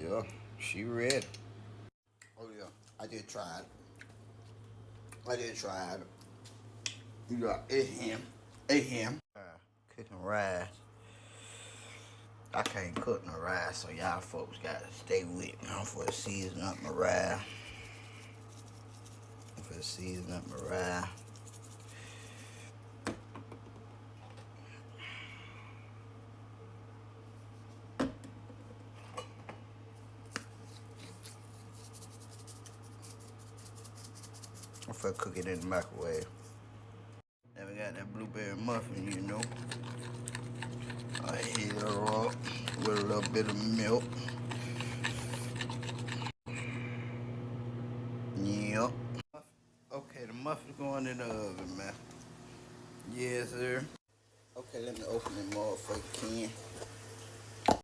Yeah, she ready. Oh yeah, I did try it. I did try it. You got it's him. It's him. Cooking rice. I can't cook no rice, so y'all folks gotta stay with me. I'm for to season up my rice. I'm for to season up my rice. I'm for to cook it in the microwave. Then we got that blueberry muffin, you know. I heat her up with a little bit of milk. Yep. Okay, the muffin's going in the oven, man. Yes, sir. Okay, let me open the motherfucking can.